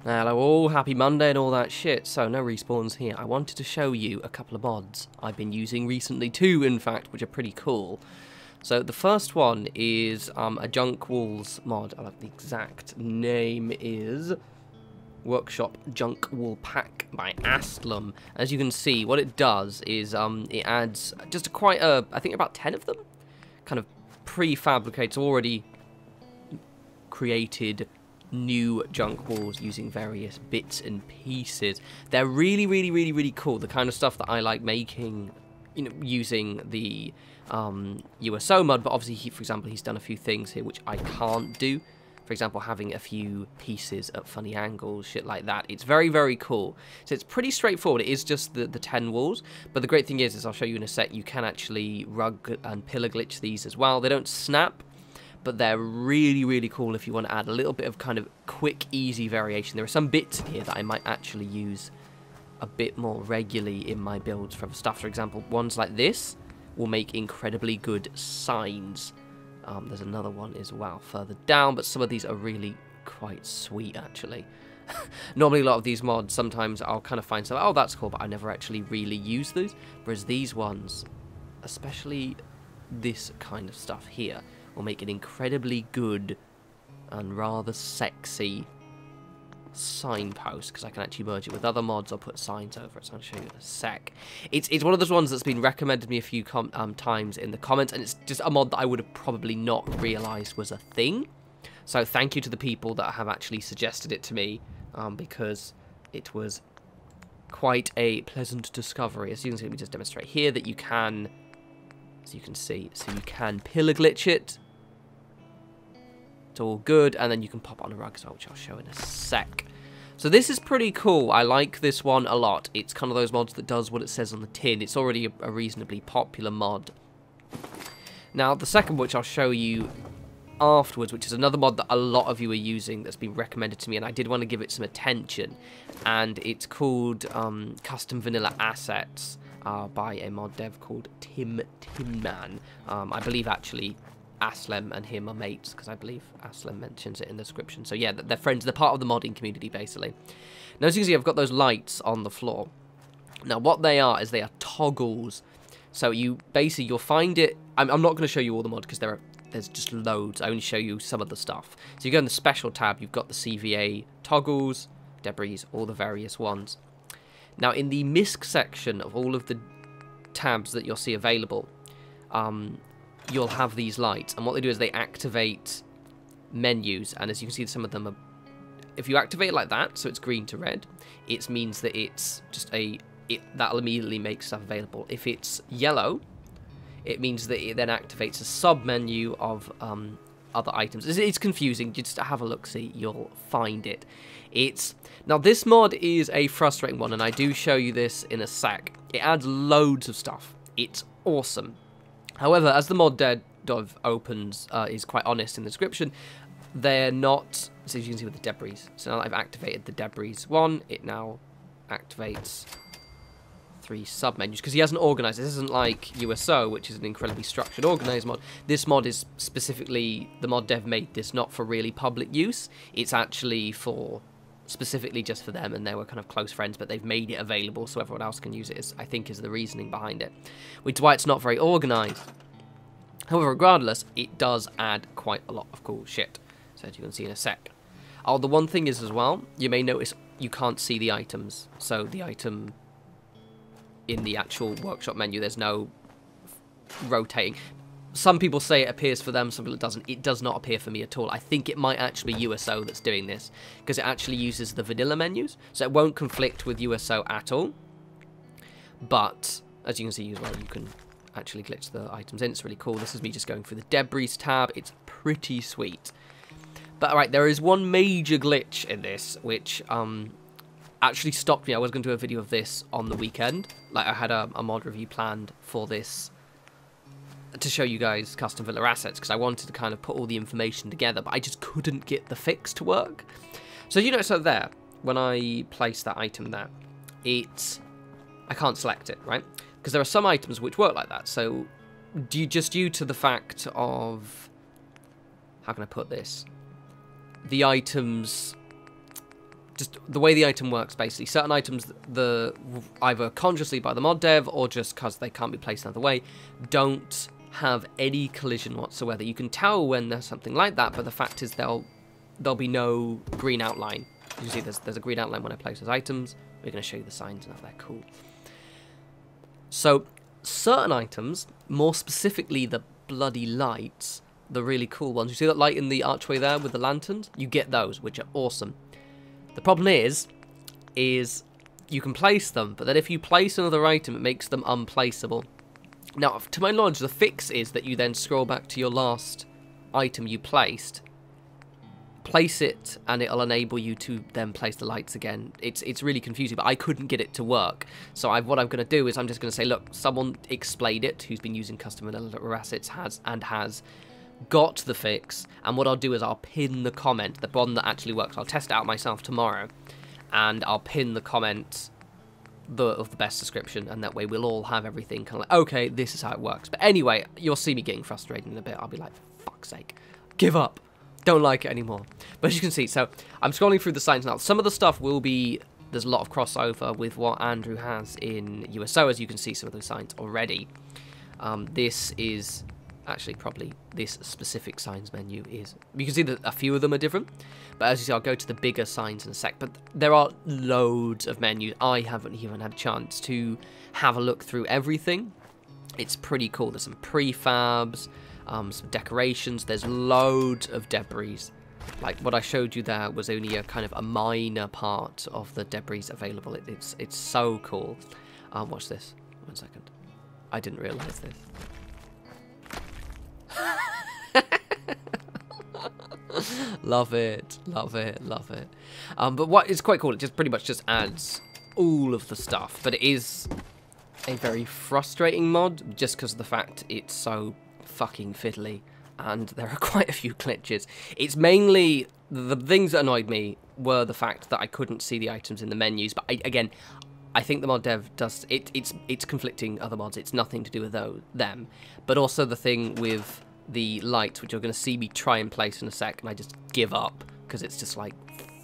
Hello all, happy Monday and all that shit. So, no respawns here. I wanted to show you a couple of mods I've been using recently, two in fact, which are pretty cool. So, the first one is a Junk Walls mod. The exact name is Workshop Junk Wall Pack by Astlum. As you can see, what it does is it adds just I think about 10 of them, kind of prefabricates already created new junk walls using various bits and pieces. They're really cool. The kind of stuff that I like making, you know, using the USO mod. But obviously, for example, he's done a few things here which I can't do. For example, having a few pieces at funny angles, shit like that. It's very cool. So it's pretty straightforward. It is just the 10 walls. But the great thing is I'll show you in a sec, you can actually rug and pillar glitch these as well. They don't snap, but they're really cool if you want to add a little bit of kind of quick, easy variation. There are some bits in here that I might actually use a bit more regularly in my builds for other stuff. For example, ones like this will make incredibly good signs. There's another one as well further down, but some of these are really quite sweet, actually. Normally, a lot of these mods, sometimes I'll kind of find something, oh, that's cool, but I never actually really use those. Whereas these ones, especially this kind of stuff here, will make an incredibly good and rather sexy signpost, because I can actually merge it with other mods or put signs over it, so I'll show you in a sec. It's one of those ones that's been recommended to me a few times in the comments, and it's just a mod that I would have probably not realised was a thing. So thank you to the people that have actually suggested it to me, because it was quite a pleasant discovery. As you can see, let me just demonstrate here that you can, as you can see, so you can pillar glitch it. It's all good, and then you can pop on a rug as well, which I'll show in a sec. So this is pretty cool. I like this one a lot. It's kind of those mods that does what it says on the tin. It's already a reasonably popular mod. Now, the second, which I'll show you afterwards, which is another mod that a lot of you are using that's been recommended to me, and I did want to give it some attention. And it's called Custom Vanilla Assets by a mod dev called Timman. I believe, actually, Astlem and him are mates, because I believe Astlem mentions it in the description. So yeah, they're friends. They're part of the modding community, basically. Now, as you can see, I've got those lights on the floor. Now, what they are is they are toggles. So you'll find it. I'm not going to show you all the mod because there's just loads. I only show you some of the stuff. So you go in the special tab, you've got the CVA toggles, debris, all the various ones. Now, in the MISC section of all of the tabs that you'll see available, you'll have these lights, and what they do is they activate menus, and as you can see, some of them are, if you activate it like that, so it's green to red, it means that it's just that'll immediately make stuff available. If it's yellow, it means that it then activates a sub-menu of other items. It's confusing, just have a look-see, you'll find it. Now, this mod is a frustrating one, and I do show you this in a sec. It adds loads of stuff. It's awesome. However, as the mod dev opens, is quite honest in the description, they're not, so as you can see with the debris. So now that I've activated the debris one, it now activates 3 sub-menus, because he hasn't organised. This isn't like USO, which is an incredibly structured, organised mod. This mod is specifically, the mod dev made this not for really public use. It's actually specifically just for them, and they were kind of close friends, but they've made it available so everyone else can use it, I think is the reasoning behind it, which is why it's not very organised. However, regardless, it does add quite a lot of cool shit, so as you can see in a sec. Oh, the one thing is as well, you may notice you can't see the items, so the item in the actual workshop menu, there's no rotating. Some people say it appears for them, some people it doesn't. It does not appear for me at all. I think it might actually be USO that's doing this, because it actually uses the vanilla menus, so it won't conflict with USO at all. But, as you can see as well, you can actually glitch the items in. It's really cool. This is me just going through the debris tab. It's pretty sweet. But, alright, there is one major glitch in this, which actually stopped me. I was going to do a video of this on the weekend. Like, I had a mod review planned for this, to show you guys custom vanilla assets, because I wanted to kind of put all the information together, but I just couldn't get the fix to work. So you notice over there, when I place that item there, I can't select it, right? Because there are some items which work like that. So due to the fact of, how can I put this? The items just the way the item works, basically. Certain items, either consciously by the mod dev or just because they can't be placed another way, don't have any collision whatsoever. You can tell when there's something like that, but the fact is there'll be no green outline. You see there's a green outline when I place those items. We're going to show you the signs now. They're cool. So certain items, more specifically the bloody lights, the really cool ones. You see that light in the archway there with the lanterns? You get those, which are awesome. The problem is you can place them, but then if you place another item, it makes them unplaceable. Now, to my knowledge, the fix is that you then scroll back to your last item you placed, place it, and it'll enable you to then place the lights again. It's really confusing, but I couldn't get it to work. So what I'm going to do is I'm just going to say, look, someone explained it, who's been using custom vanilla assets, has got the fix, and what I'll do is I'll pin the comment, the one that actually works. I'll test it out myself tomorrow, and I'll pin the comment of the best description, and that way we'll all have everything kind of like, okay, this is how it works. But anyway, you'll see me getting frustrated in a bit. I'll be like, for fuck's sake, give up. Don't like it anymore. But as you can see, so I'm scrolling through the signs now. Some of the stuff will be, there's a lot of crossover with what Andrew has in USO, as you can see some of those signs already. This is actually probably this specific signs menu is, you can see that a few of them are different, but as you see, I'll go to the bigger signs in a sec. But there are loads of menus. I haven't even had a chance to have a look through everything. It's pretty cool. There's some prefabs, some decorations. There's loads of debris. Like what I showed you there was only a kind of a minor part of the debris available. It's so cool. Watch this. 1 second. I didn't realise this. Love it, love it, love it. But what is quite cool, it just pretty much just adds all of the stuff, but it is a very frustrating mod just because of the fact it's so fucking fiddly and there are quite a few glitches. It's mainly the things that annoyed me were the fact that I couldn't see the items in the menus, but again, I think the mod dev does it's conflicting other mods. It's nothing to do with them, but also the thing with the lights, which you're going to see me try and place in a sec, and I just give up because it's just like,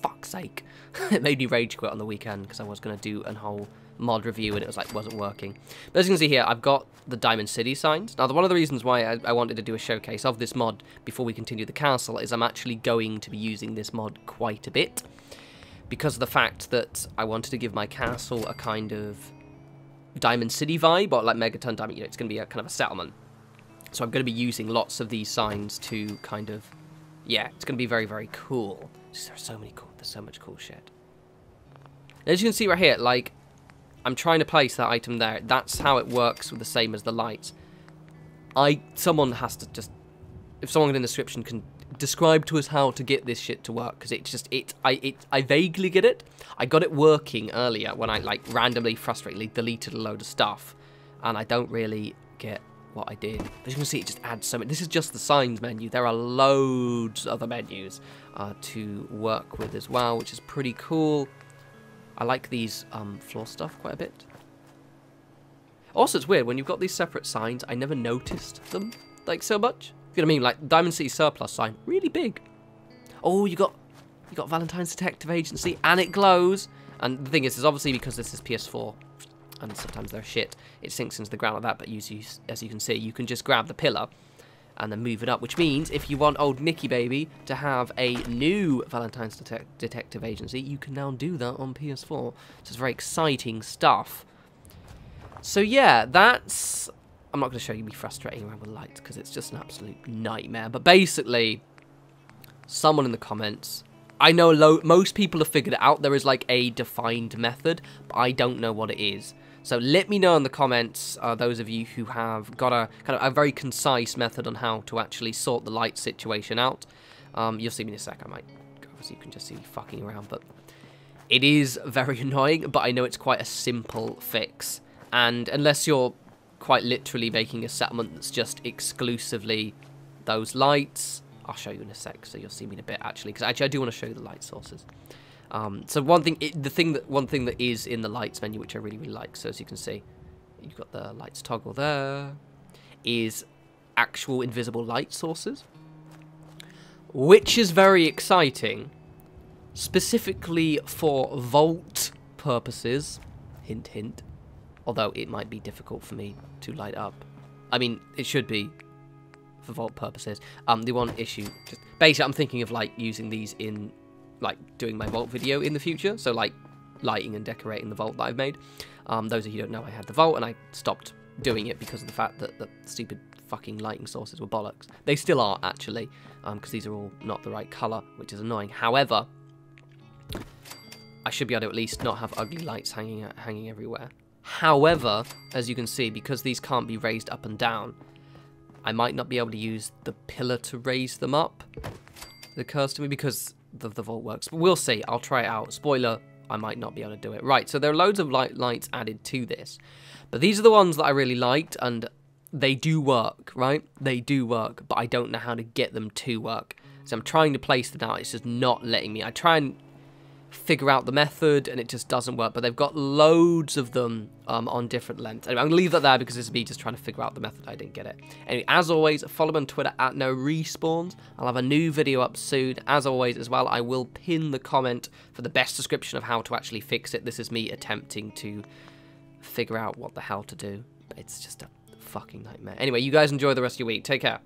fuck's sake. It made me rage quit on the weekend because I was going to do a whole mod review and it was like wasn't working. But as you can see here, I've got the Diamond City signs. Now, one of the reasons why I wanted to do a showcase of this mod before we continue the castle is I'm actually going to be using this mod quite a bit because of the fact that I wanted to give my castle a kind of Diamond City vibe, or like Megaton Diamond. You know, it's going to be a kind of a settlement. So I'm going to be using lots of these signs to kind of, yeah, it's going to be very, very cool. There's so much cool shit. As you can see right here, like, I'm trying to place that item there. That's how it works with the same as the lights. Someone has to just, if someone in the description can describe to us how to get this shit to work, because I vaguely get it. I got it working earlier when I, like, randomly, frustratedly deleted a load of stuff, and I don't really get what I did. As you can see, it just adds so much. This is just the signs menu. There are loads of other menus to work with as well, which is pretty cool. I like these floor stuff quite a bit. Also, it's weird when you've got these separate signs. I never noticed them like so much. You know what I mean? Like Diamond City surplus sign, really big. Oh, you got Valentine's Detective Agency, and it glows. And the thing is obviously because this is PS4. And sometimes they're shit, it sinks into the ground like that, but as you can see, you can just grab the pillar and then move it up, which means if you want old Nikki Baby to have a new Valentine's Detective Agency, you can now do that on PS4. So it's very exciting stuff. So yeah, that's... I'm not going to show you me frustrating around with lights, because it's just an absolute nightmare. But basically, someone in the comments... I know most people have figured it out. There is like a defined method, but I don't know what it is. So let me know in the comments, those of you who have got a kind of a very concise method on how to actually sort the light situation out. You'll see me in a sec. I might go so you can just see me fucking around, but it is very annoying. But I know it's quite a simple fix, and unless you're quite literally making a settlement that's just exclusively those lights, I'll show you in a sec, so you'll see me in a bit actually, because actually I do want to show you the light sources. So one thing that is in the lights menu, which I really, really like, so as you can see, you've got the lights toggle there, is actual invisible light sources, which is very exciting. specifically for vault purposes, hint hint, although it might be difficult for me to light up. I mean, it should be for vault purposes. The one issue, just basically I'm thinking of like using these in like doing my vault video in the future, so like lighting and decorating the vault that I've made. Those of you who don't know, I had the vault and I stopped doing it because of the fact that the stupid fucking lighting sources were bollocks. They still are, actually, because these are all not the right colour, which is annoying. However, I should be able to at least not have ugly lights hanging everywhere. However, as you can see, because these can't be raised up and down, I might not be able to use the pillar to raise them up. It occurs to me because the vault works. But we'll see. I'll try it out. Spoiler, I might not be able to do it. Right, so there are loads of lights added to this. But these are the ones that I really liked, and they do work, right? They do work, but I don't know how to get them to work. So I'm trying to place them out. It's just not letting me. I try and figure out the method, and it just doesn't work. But they've got loads of them on different lengths. Anyway, I'm going to leave that there because this is me just trying to figure out the method. I didn't get it. Anyway, as always, follow me on Twitter at norespawns. I'll have a new video up soon. As always, as well, I will pin the comment for the best description of how to actually fix it. This is me attempting to figure out what the hell to do. But it's just a fucking nightmare. Anyway, you guys enjoy the rest of your week. Take care.